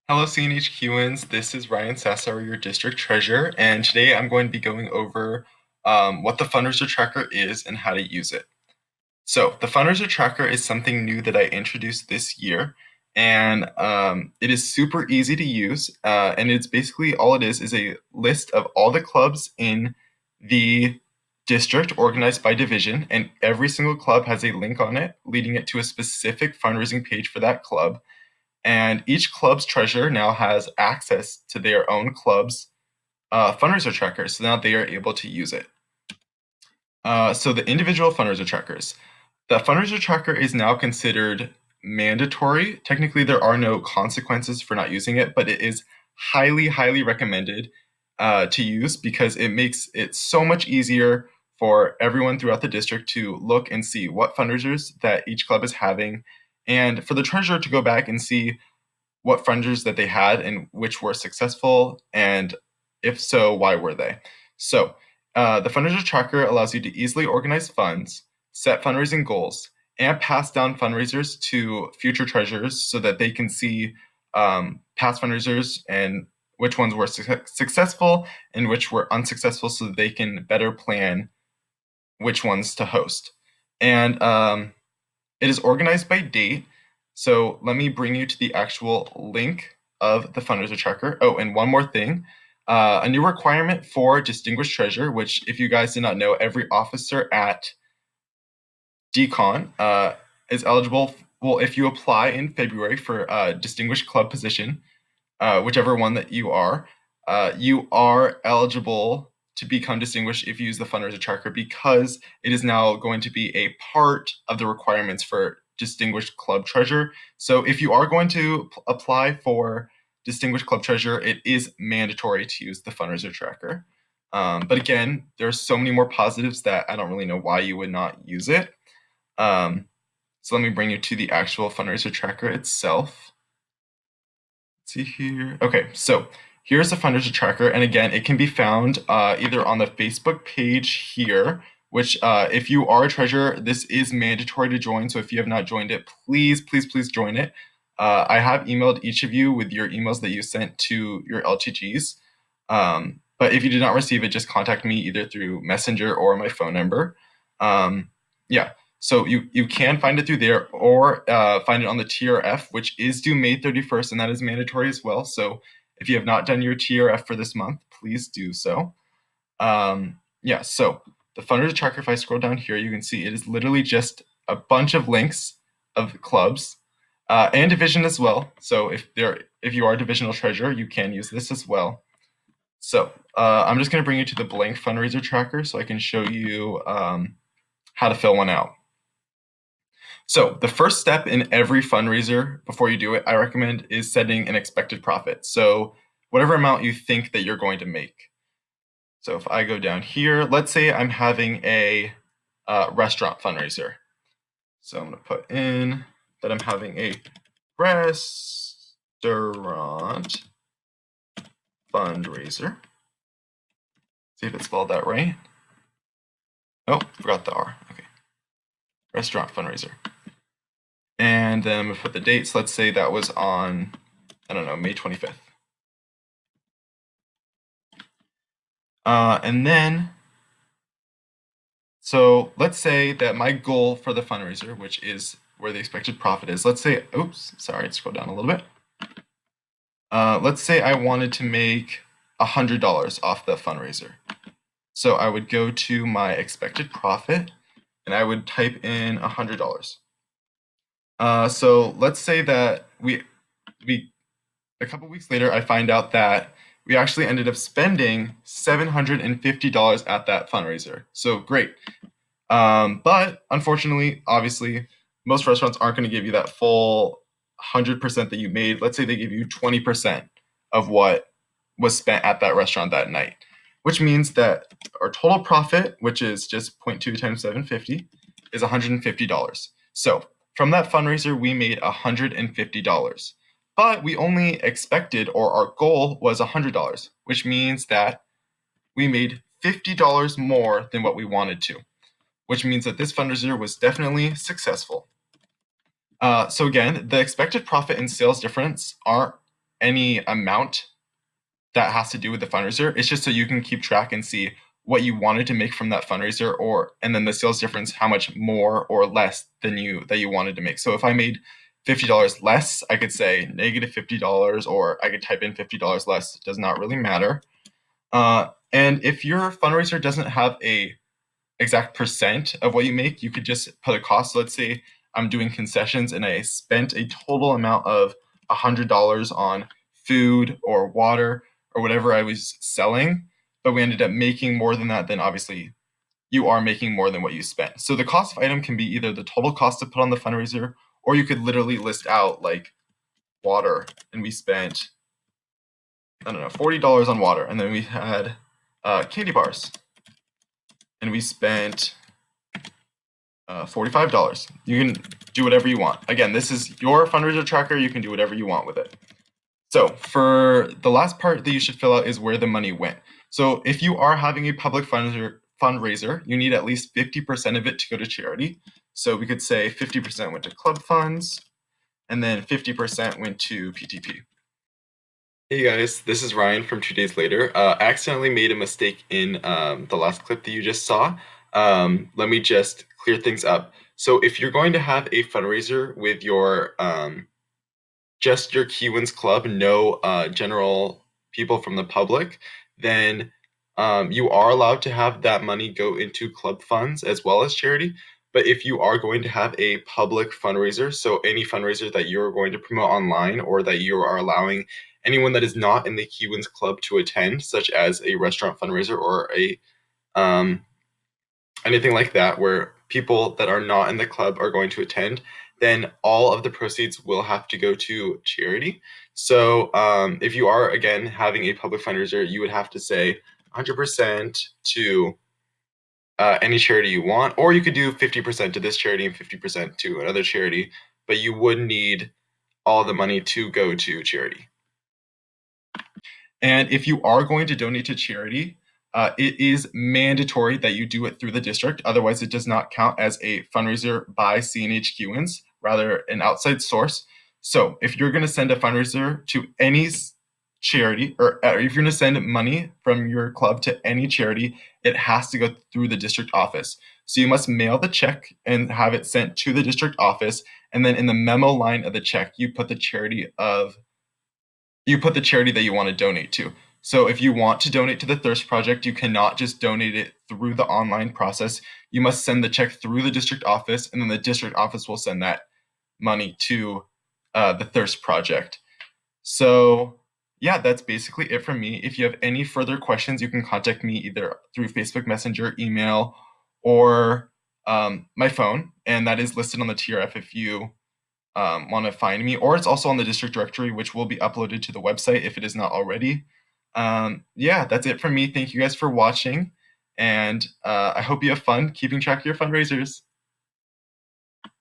Hello, CNH KIWIN'S. This is Ryan Sassauer, your district treasurer, and today I'm going to be going over what the Fundraiser Tracker is and how to use it. So, the Fundraiser Tracker is something new that I introduced this year, and it is super easy to use. And it's basically all it is a list of all the clubs in the district organized by division, and every single club has a link on it leading it to a specific fundraising page for that club. And each club's treasurer now has access to their own club's fundraiser tracker, so now they are able to use it. So the individual fundraiser trackers. The fundraiser tracker is now considered mandatory. Technically, there are no consequences for not using it, but it is highly, highly recommended to use because it makes it so much easier for everyone throughout the district to look and see what fundraisers that each club is having, and for the treasurer to go back and see what fundraisers that they had and which were successful, and if so, why were they? So the fundraiser tracker allows you to easily organize funds, set fundraising goals, and pass down fundraisers to future treasurers so that they can see past fundraisers and which ones were successful and which were unsuccessful so that they can better plan which ones to host. And it is organized by date. So let me bring you to the actual link of the fundraiser tracker. Oh, and one more thing. A new requirement for distinguished treasurer, which if you guys did not know, every officer at Decon is eligible. Well, if you apply in February for a distinguished club position, whichever one that you are eligible to become distinguished if you use the fundraiser tracker, because it is now going to be a part of the requirements for distinguished club treasurer. So if you are going to apply for distinguished club treasurer, it is mandatory to use the fundraiser tracker. But again, there's so many more positives that I don't really know why you would not use it. So let me bring you to the actual fundraiser tracker itself. Let's see here. Okay, so here's the fundraiser tracker, and again, it can be found either on the Facebook page here, which if you are a treasurer, this is mandatory to join. So if you have not joined it, please, please, please join it. I have emailed each of you with your emails that you sent to your LTGs. But if you did not receive it, just contact me either through Messenger or my phone number. Yeah. So you can find it through there, or find it on the TRF, which is due May 31st, and that is mandatory as well. So if you have not done your TRF for this month, please do so. Yeah, so the fundraiser tracker, if I scroll down here, you can see it is literally just a bunch of links of clubs and division as well. So if you are a divisional treasurer, you can use this as well. So I'm just going to bring you to the blank fundraiser tracker so I can show you how to fill one out. So the first step in every fundraiser before you do it, I recommend, is setting an expected profit. So whatever amount you think that you're going to make. So if I go down here, let's say I'm having a restaurant fundraiser. So I'm going to put in that I'm having a restaurant fundraiser. See if it spelled that right. Oh, forgot the R. Okay. Restaurant fundraiser. And then I'm going to put the dates. Let's say that was on, I don't know, May 25th. And then, so let's say that my goal for the fundraiser, which is where the expected profit is, let's say, oops, sorry, scroll down a little bit. Let's say I wanted to make $100 off the fundraiser. So I would go to my expected profit and I would type in $100. So let's say that we a couple weeks later, I find out that we actually ended up spending $750 at that fundraiser. So great. But unfortunately, obviously, most restaurants aren't going to give you that full 100% that you made. Let's say they give you 20% of what was spent at that restaurant that night, which means that our total profit, which is just 0.2 times 750, is $150. So from that fundraiser, we made $150. But we only expected, or our goal was $100, which means that we made $50 more than what we wanted to, which means that this fundraiser was definitely successful. So again, the expected profit and sales difference are any amount that has to do with the fundraiser. It's just so you can keep track and see what you wanted to make from that fundraiser, and then the sales difference, how much more or less than that you wanted to make. So if I made $50 less, I could say -$50, or I could type in $50 less. It does not really matter. And if your fundraiser doesn't have a exact percent of what you make, you could just put a cost. So let's say I'm doing concessions and I spent a total amount of $100 on food or water or whatever I was selling, but we ended up making more than that, then obviously you are making more than what you spent. So the cost of item can be either the total cost to put on the fundraiser, or you could literally list out like water, and we spent, I don't know, $40 on water, and then we had candy bars, and we spent $45. You can do whatever you want. Again, this is your fundraiser tracker. You can do whatever you want with it. So for the last part that you should fill out is where the money went. So if you are having a public fundraiser, you need at least 50% of it to go to charity. So we could say 50% went to club funds, and then 50% went to PTP. Hey guys, this is Ryan from 2 Days Later. I accidentally made a mistake in the last clip that you just saw. Let me just clear things up. So if you're going to have a fundraiser with your just your KIWIN'S club, no general people from the public, then you are allowed to have that money go into club funds as well as charity. But if you are going to have a public fundraiser, so any fundraiser that you're going to promote online, or that you are allowing anyone that is not in the KIWIN'S club to attend, such as a restaurant fundraiser or a anything like that, where people that are not in the club are going to attend, then all of the proceeds will have to go to charity. So if you are, again, having a public fundraiser, you would have to say 100% to any charity you want, or you could do 50% to this charity and 50% to another charity, but you would need all the money to go to charity. And if you are going to donate to charity, it is mandatory that you do it through the district. Otherwise, it does not count as a fundraiser by CNH KIWIN'S, rather an outside source. So if you're going to send a fundraiser to any charity, or if you're going to send money from your club to any charity, it has to go through the district office. So you must mail the check and have it sent to the district office. And then in the memo line of the check, you put the charity that you want to donate to. So if you want to donate to the Thirst Project, you cannot just donate it through the online process. You must send the check through the district office, and then the district office will send that money to the Thirst Project. So yeah, that's basically it from me. If you have any further questions, you can contact me either through Facebook Messenger, email, or my phone, and that is listed on the TRF if you want to find me, or it's also on the district directory, which will be uploaded to the website if it is not already. Yeah, that's it from me. Thank you guys for watching, and I hope you have fun keeping track of your fundraisers.